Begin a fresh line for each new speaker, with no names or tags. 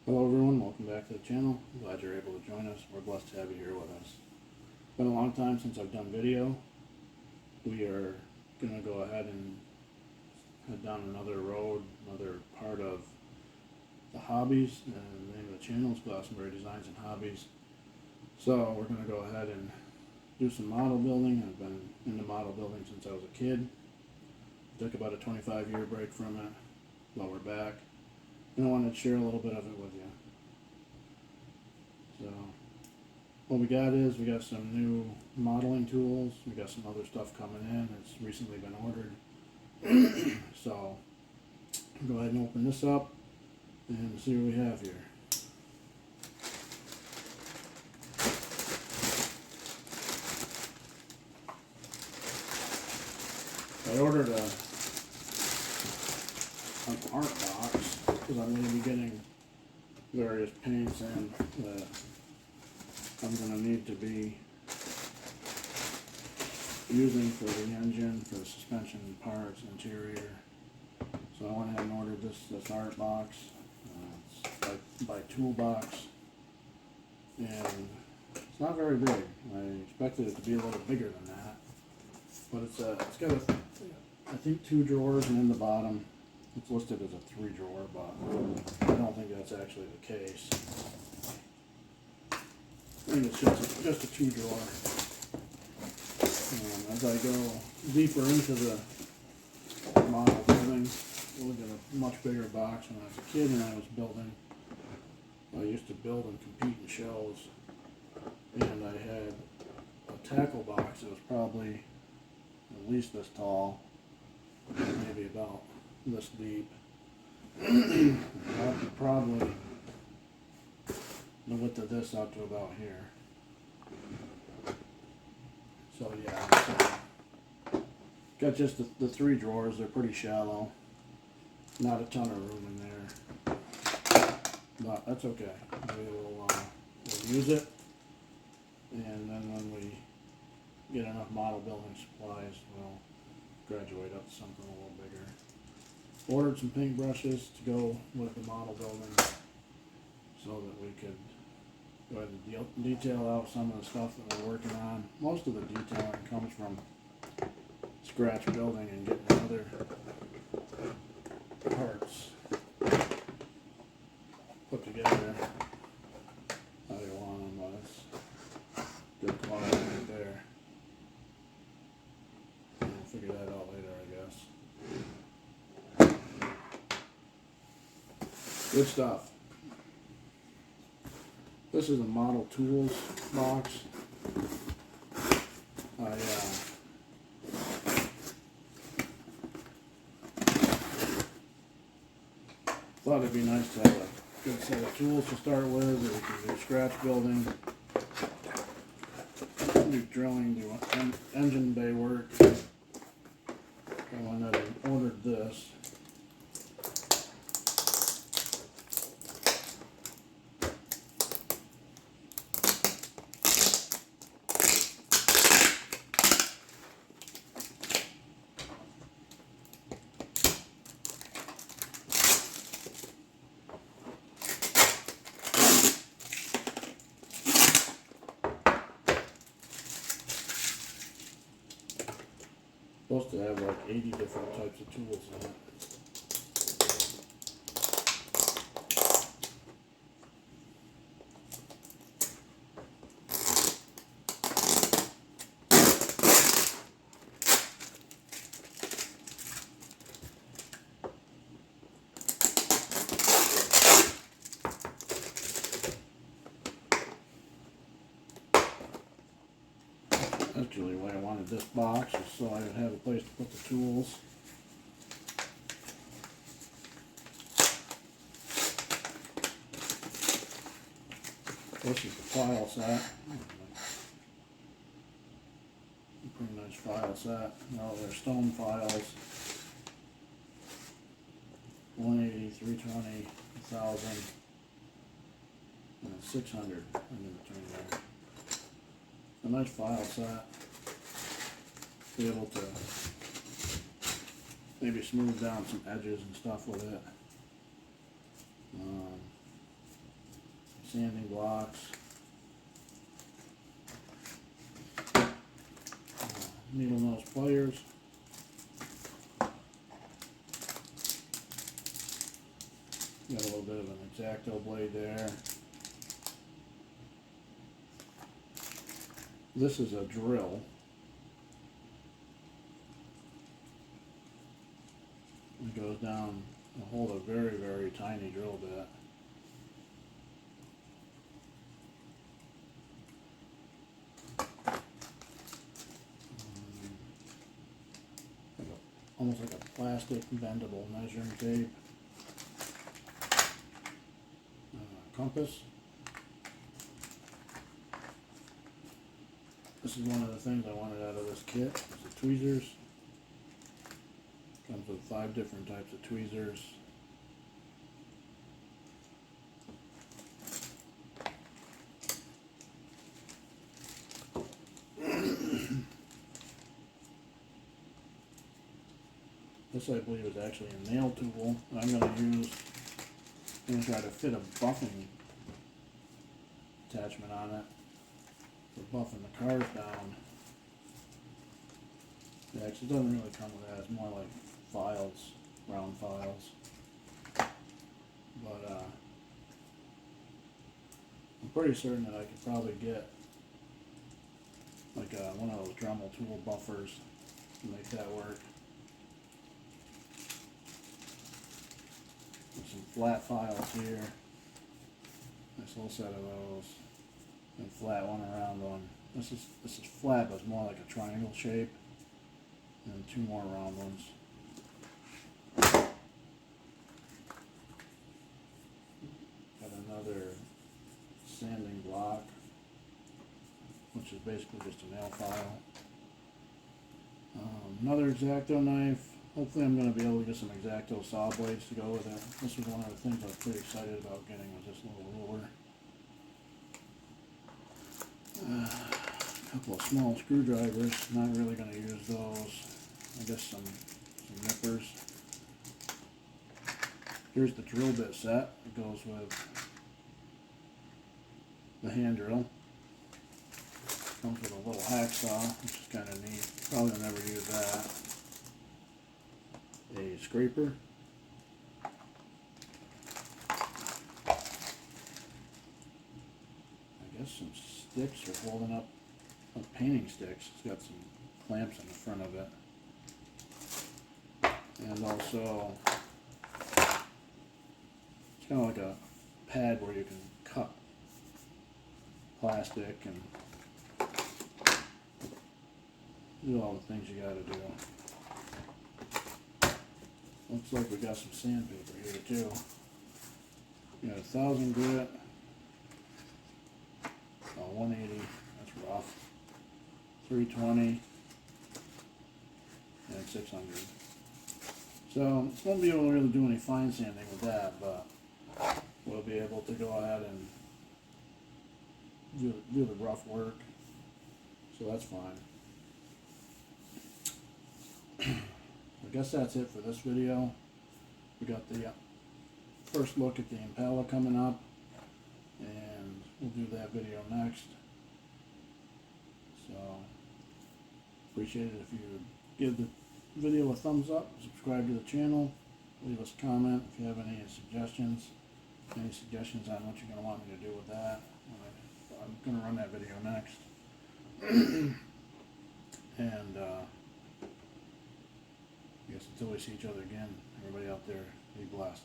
Hello everyone, welcome back to the channel. I'm glad you're able to join us. We're blessed to have you here with us. It's been a long time since I've done video. We are going to go ahead and head down another road, another part of the hobbies. And the name of the channel is Glastonbury Designs and Hobbies. So we're going to go ahead and do some model building. I've been into model building since I was a kid. Took about a 25-year break from it, but we're back. And I wanted to share a little bit of it with you. So, what we got is, we got some new modeling tools, we got some other stuff coming in, it's recently been ordered. So, go ahead and open this up and see what we have here. I ordered an art box because I'm going to be getting various paints in that I'm going to need to be using for the engine, for the suspension parts, interior. So I went ahead and ordered this art box. It's by Toolbox, and it's not very big. I expected it to be a little bigger than that, but it's got I think 2 drawers, and in the bottom it's listed as a 3-drawer, but I don't think that's actually the case. I think it's just a 2-drawer. And as I go deeper into the model building, we'll get a much bigger box. When I was a kid and I was building, I used to build and compete in shows, and I had a tackle box that was probably at least this tall, maybe about this deep. Probably the width of this out to about here. So yeah, got just the 3 drawers. They're pretty shallow, not a ton of room in there, but that's okay. We'll use it, and then when we get enough model building supplies, we'll graduate up to something a little bigger. Ordered some paint brushes to go with the model building so that we could go ahead and detail out some of the stuff that we're working on. Most of the detailing comes from scratch building and getting other parts put together how you want them, but it's good quality right there. We'll figure that out later, I guess. Good stuff. This is a model tools box. I thought it'd be nice to have a good set of tools to start with, or we can do scratch building, do drilling, do engine bay work. I went ahead and ordered this. Supposed to have like 80 different types of tools in it. Actually, why I wanted this box is so I would have a place to put the tools. This is the file set. Pretty nice file set. Now they're stone files. 180, 320, 1000, and 600 in between there. A nice file set. Be able to maybe smooth down some edges and stuff with it. sanding blocks. Needle nose pliers. Got a little bit of an X-Acto blade there. This is a drill. It goes down and hold a very, very tiny drill bit. Almost like a plastic bendable measuring tape. Compass. This is one of the things I wanted out of this kit, is the tweezers. Comes with 5 different types of tweezers. This I believe is actually a nail tool that I'm going to use and try to fit a buffing attachment on it for buffing the cars down. Yeah, actually it doesn't really come with that, it's more like files, round files. But I'm pretty certain that I could probably get like one of those Dremel tool buffers to make that work. Some flat files here, nice little set of those, and flat one, around one. This is flat, but it's more like a triangle shape, and 2 more round ones. Got another sanding block, which is basically just a nail file. Another X-Acto knife. Hopefully I'm going to be able to get some X-Acto saw blades to go with it. This was one of the things I was pretty excited about getting, was this little ruler. A couple of small screwdrivers, not really going to use those. I guess some nippers. Here's the drill bit set. It goes with the hand drill. Comes with a little hacksaw, which is kind of neat. Probably will never use that. A scraper. I guess some sticks for holding up painting sticks. It's got some clamps in the front of it. And also, it's kind of like a pad where you can cut plastic and do all the things you gotta do. Looks like we got some sandpaper here too. We got 1000 grit, 180, that's rough, 320, and 600. So won't be able to really do any fine sanding with that, but we'll be able to go ahead and do the rough work. So that's fine. I guess that's it for this video. We got the first look at the Impala coming up, and we'll do that video next. So appreciate it if you would give the video a thumbs up, subscribe to the channel, leave us a comment if you have any suggestions on what you're going to want me to do with that. I'm going to run that video next. And I guess until we see each other again, everybody out there, be blessed.